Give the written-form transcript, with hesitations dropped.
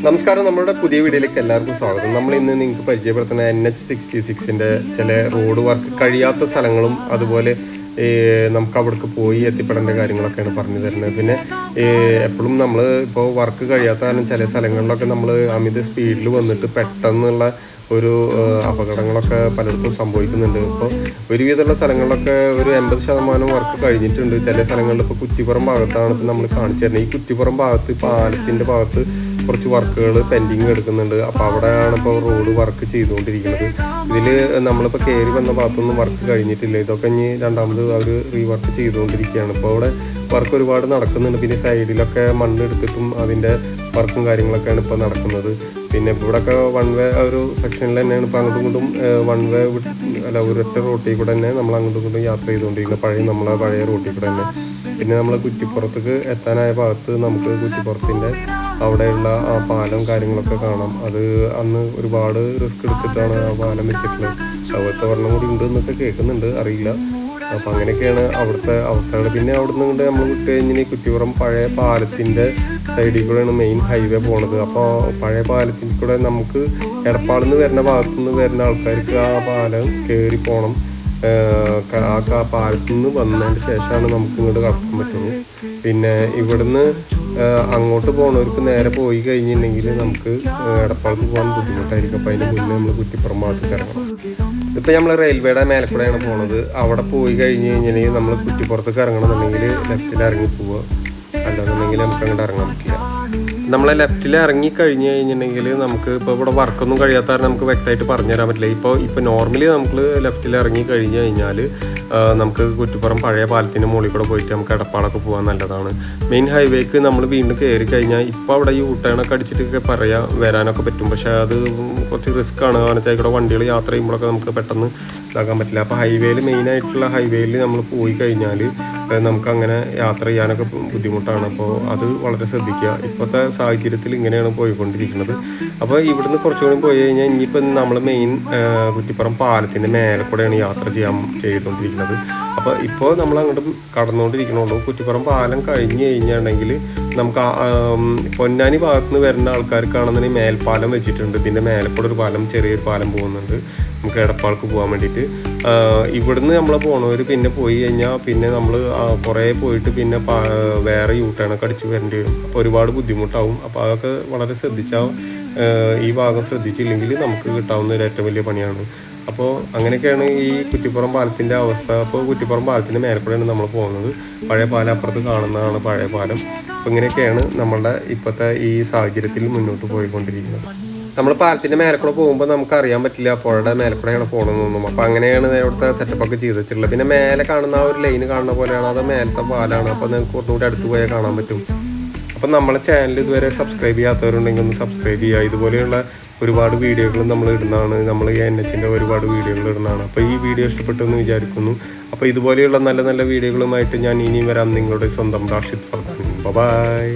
നമസ്കാരം, നമ്മുടെ പുതിയ വീഡിയോയിലേക്ക് എല്ലാവർക്കും സ്വാഗതം. നമ്മൾ ഇന്ന് നിങ്ങൾക്ക് പരിചയപ്പെടുത്തുന്ന NH66-ന്റെ ചില റോഡ് വർക്ക് കഴിയാത്ത സ്ഥലങ്ങളും അതുപോലെ നമുക്ക് അവിടേക്ക് പോയി എത്തിപ്പെടേണ്ട കാര്യങ്ങളൊക്കെയാണ് പറഞ്ഞു തരുന്നത്. പിന്നെ എപ്പോഴും നമ്മൾ ഇപ്പോൾ വർക്ക് കഴിയാത്ത കാരണം ചില സ്ഥലങ്ങളിലൊക്കെ നമ്മൾ അമിത സ്പീഡിൽ വന്നിട്ട് പെട്ടെന്നുള്ള ഒരു അപകടങ്ങളൊക്കെ പലർക്കും സംഭവിക്കുന്നുണ്ട്. ഇപ്പോൾ ഒരുവിധമുള്ള സ്ഥലങ്ങളിലൊക്കെ ഒരു 80% വർക്ക് കഴിഞ്ഞിട്ടുണ്ട്. ചില സ്ഥലങ്ങളിൽ ഇപ്പോൾ കുറ്റിപ്പുറം ഭാഗത്താണ് ഇപ്പോൾ നമ്മൾ കാണിച്ചു തരുന്നത്. ഈ കുറ്റിപ്പുറം ഭാഗത്ത് പാലത്തിൻ്റെ ഭാഗത്ത് കുറച്ച് വർക്കുകൾ പെൻഡിങ് എടുക്കുന്നുണ്ട്. അപ്പോൾ അവിടെയാണ് ഇപ്പോൾ റോഡ് വർക്ക് ചെയ്തുകൊണ്ടിരിക്കുന്നത്. ഇതിൽ നമ്മളിപ്പോൾ കയറി വന്ന ഭാഗത്തൊന്നും വർക്ക് കഴിഞ്ഞിട്ടില്ല. ഇതൊക്കെ ഇനി രണ്ടാമത് അവർ റീവർക്ക് ചെയ്തുകൊണ്ടിരിക്കുകയാണ്. ഇപ്പോൾ അവിടെ വർക്ക് ഒരുപാട് നടക്കുന്നുണ്ട്. പിന്നെ സൈഡിലൊക്കെ മണ്ണ് എടുത്തിട്ടും അതിൻ്റെ വർക്കും കാര്യങ്ങളൊക്കെയാണ് ഇപ്പോൾ നടക്കുന്നത്. പിന്നെ ഇവിടെയൊക്കെ വൺ വേ ഒരു സെക്ഷനിൽ തന്നെയാണ് ഇപ്പോൾ അങ്ങോട്ടും ഇങ്ങോട്ടും വൺ വേ ഒരൊറ്റ റോട്ടിൽ കൂടെ തന്നെ നമ്മൾ അങ്ങോട്ടും ഇങ്ങോട്ടും യാത്ര ചെയ്തുകൊണ്ടിരിക്കുന്നത്. നമ്മളെ പഴയ റോട്ടിൽ കൂടെ തന്നെ. പിന്നെ നമ്മൾ കുറ്റിപ്പുറത്തേക്ക് എത്താനായ ഭാഗത്ത് നമുക്ക് കുറ്റിപ്പുറത്തിൻ്റെ അവിടെയുള്ള ആ പാലം കാര്യങ്ങളൊക്കെ കാണാം. അത് അന്ന് ഒരുപാട് റിസ്ക് എടുത്തിട്ടാണ് ആ പാലം വെച്ചിട്ടുള്ളത്. അവിടുത്തെ ഒരെണ്ണം കൂടി ഉണ്ട് എന്നൊക്കെ കേൾക്കുന്നുണ്ട്, അറിയില്ല. അപ്പോൾ അങ്ങനെയൊക്കെയാണ് അവിടുത്തെ അവസ്ഥകൾ. പിന്നെ അവിടെ നിന്ന് കൊണ്ട് നമ്മൾ വിട്ട് കഴിഞ്ഞാൽ കുറ്റിപ്പുറം പഴയ പാലത്തിൻ്റെ സൈഡിൽ കൂടെയാണ് മെയിൻ ഹൈവേ പോണത്. അപ്പോൾ പഴയ പാലത്തിൽ കൂടെ നമുക്ക് എടപ്പാളിൽ നിന്ന് വരുന്ന ഭാഗത്തുനിന്ന് വരുന്ന ആൾക്കാർക്ക് ആ പാലം കയറി പോകണം. ആ പാലത്തിൽ നിന്ന് വന്നതിന് ശേഷമാണ് നമുക്ക് ഇങ്ങോട്ട് കടക്കാൻ പറ്റുള്ളൂ. പിന്നെ ഇവിടുന്ന് അങ്ങോട്ട് പോകുന്നവർക്ക് നേരെ പോയി കഴിഞ്ഞിട്ടുണ്ടെങ്കിൽ നമുക്ക് എടപ്പാളത്ത് പോകാൻ ബുദ്ധിമുട്ടായിരിക്കും. അപ്പോൾ അതിന് മുന്നേ നമ്മൾ കുറ്റിപ്പുറം ഭാഗത്തേക്ക് ഇറങ്ങണം. ഇപ്പോൾ നമ്മൾ റെയിൽവേയുടെ മേലക്കൂടെയാണ് പോണത്. അവിടെ പോയി കഴിഞ്ഞ് കഴിഞ്ഞിട്ടുണ്ടെങ്കിൽ നമ്മൾ കുറ്റിപ്പുറത്തേക്ക് ഇറങ്ങണമെന്നുണ്ടെങ്കിൽ ലെഫ്റ്റിൽ ഇറങ്ങി പോവുക, അല്ലാന്നുണ്ടെങ്കിൽ നമുക്ക് അങ്ങോട്ട് ഇറങ്ങാൻ പറ്റില്ല. നമ്മളെ ലെഫ്റ്റിൽ ഇറങ്ങി കഴിഞ്ഞ് കഴിഞ്ഞിട്ടുണ്ടെങ്കിൽ നമുക്ക് ഇപ്പോൾ ഇവിടെ വർക്കൊന്നും കഴിയാത്ത കാരണം നമുക്ക് വ്യക്തമായിട്ട് പറഞ്ഞു തരാൻ പറ്റില്ല. ഇപ്പോൾ നോർമലി നമുക്ക് ലെഫ്റ്റിൽ ഇറങ്ങി കഴിഞ്ഞ് കഴിഞ്ഞാൽ നമുക്ക് കുറ്റിപ്പുറം പഴയ പാലത്തിൻ്റെ മുകളിൽ കൂടെ പോയിട്ട് നമുക്ക് എടപ്പാളൊക്കെ പോകാൻ നല്ലതാണ്. മെയിൻ ഹൈവേക്ക് നമ്മൾ വീണ്ടും കയറി കഴിഞ്ഞാൽ ഇപ്പോൾ അവിടെ ഈ ഊട്ടേണൊക്കെ അടിച്ചിട്ടൊക്കെ വരാനൊക്കെ പറ്റും. പക്ഷേ അത് കുറച്ച് റിസ്ക് ആണ്. കാരണം വെച്ചാൽ ഇവിടെ വണ്ടികൾ യാത്ര ചെയ്യുമ്പോഴൊക്കെ നമുക്ക് പെട്ടെന്ന് ഇതാക്കാൻ പറ്റില്ല. അപ്പോൾ ഹൈവേയിൽ മെയിനായിട്ടുള്ള ഹൈവേയിൽ നമ്മൾ പോയി കഴിഞ്ഞാൽ നമുക്കങ്ങനെ യാത്ര ചെയ്യാനൊക്കെ ബുദ്ധിമുട്ടാണ്. അപ്പോൾ അത് വളരെ ശ്രദ്ധിക്കുക. ഇപ്പോഴത്തെ സാഹചര്യത്തിൽ ഇങ്ങനെയാണ് പോയിക്കൊണ്ടിരിക്കുന്നത്. അപ്പോൾ ഇവിടുന്ന് കുറച്ചുകൂടി പോയി കഴിഞ്ഞാൽ ഇനിയിപ്പോൾ നമ്മൾ മെയിൻ കുറ്റിപ്പുറം പാലത്തിൻ്റെ മേലെ കൂടെയാണ് യാത്ര ചെയ്തുകൊണ്ടിരിക്കുന്നത്. അപ്പോൾ ഇപ്പോൾ നമ്മൾ അങ്ങോട്ട് കടന്നുകൊണ്ടിരിക്കണുള്ളൂ. കുറ്റിപ്പുറം പാലം കഴിഞ്ഞ് കഴിഞ്ഞിട്ടുണ്ടെങ്കിൽ നമുക്ക് പൊന്നാനി ഭാഗത്തുനിന്ന് വരുന്ന ആൾക്കാർക്കാണെന്നുണ്ടെങ്കിൽ മേൽപ്പാലം വെച്ചിട്ടുണ്ട്. ഇതിൻ്റെ മേലെ കൂടെ ഒരു പാലം, ചെറിയൊരു പാലം പോകുന്നുണ്ട് നമുക്ക് എടപ്പാൾക്ക് പോകാൻ വേണ്ടിയിട്ട്. ഇവിടുന്ന് നമ്മൾ പോണവർ പിന്നെ പോയി കഴിഞ്ഞാൽ പിന്നെ നമ്മൾ കുറേ പോയിട്ട് പിന്നെ വേറെ യൂട്ടേണൊക്കെ അടിച്ച് വരേണ്ടി വരും. അപ്പോൾ ഒരുപാട് ബുദ്ധിമുട്ടാവും. അപ്പോൾ അതൊക്കെ വളരെ ശ്രദ്ധിച്ചാൽ ഈ ഭാഗം ശ്രദ്ധിച്ചില്ലെങ്കിൽ നമുക്ക് കിട്ടാവുന്ന ഒരു ഏറ്റവും വലിയ പണിയാണ്. അപ്പോൾ അങ്ങനെയൊക്കെയാണ് ഈ കുറ്റിപ്പുറം പാലത്തിൻ്റെ അവസ്ഥ. അപ്പോൾ കുറ്റിപ്പുറം പാലത്തിൻ്റെ മേൽക്കൂടെയാണ് നമ്മൾ പോകുന്നത്. പഴയ പാലം അപ്പുറത്ത് കാണുന്നതാണ് പഴയ പാലം. അപ്പോൾ ഇങ്ങനെയൊക്കെയാണ് നമ്മളുടെ ഇപ്പോഴത്തെ ഈ സാഹചര്യത്തിൽ മുന്നോട്ട് പോയിക്കൊണ്ടിരിക്കുന്നത്. നമ്മൾ പാലത്തിൻ്റെ മേലക്കൂടെ പോകുമ്പോൾ നമുക്ക് അറിയാൻ പറ്റില്ല പുഴയുടെ മേലക്കൂടെയാണ് പോകണമെന്നൊന്നും. അപ്പോൾ അങ്ങനെയാണ് ഇവിടുത്തെ സെറ്റപ്പൊക്കെ ചെയ്ത് വെച്ചിട്ടുള്ളത്. പിന്നെ മേലെ കാണുന്ന ആ ഒരു ലൈന് കാണുന്ന പോലെയാണ്, അത് മേലത്തെ പാലാണ്. അപ്പോൾ നിങ്ങൾക്ക് കുറച്ചുകൂടി അടുത്ത് പോയാൽ കാണാൻ പറ്റും. അപ്പം നമ്മളെ ചാനൽ ഇതുവരെ സബ്സ്ക്രൈബ് ചെയ്യാത്തവരുണ്ടെങ്കിൽ ഒന്ന് സബ്സ്ക്രൈബ് ചെയ്യുക. ഇതുപോലെയുള്ള ഒരുപാട് വീഡിയോകൾ നമ്മൾ ഇടുന്നതാണ്. നമ്മൾ ഈ NHൻ്റെ ഒരുപാട് വീഡിയോകൾ ഇടുന്നതാണ്. അപ്പോൾ ഈ വീഡിയോ ഇഷ്ടപ്പെട്ടെന്ന് വിചാരിക്കുന്നു. അപ്പോൾ ഇതുപോലെയുള്ള നല്ല നല്ല വീഡിയോകളുമായിട്ട് ഞാൻ ഇനിയും വരാം. നിങ്ങളുടെ സ്വന്തം റാഷിദ് ഫർഹാൻ. ബൈ.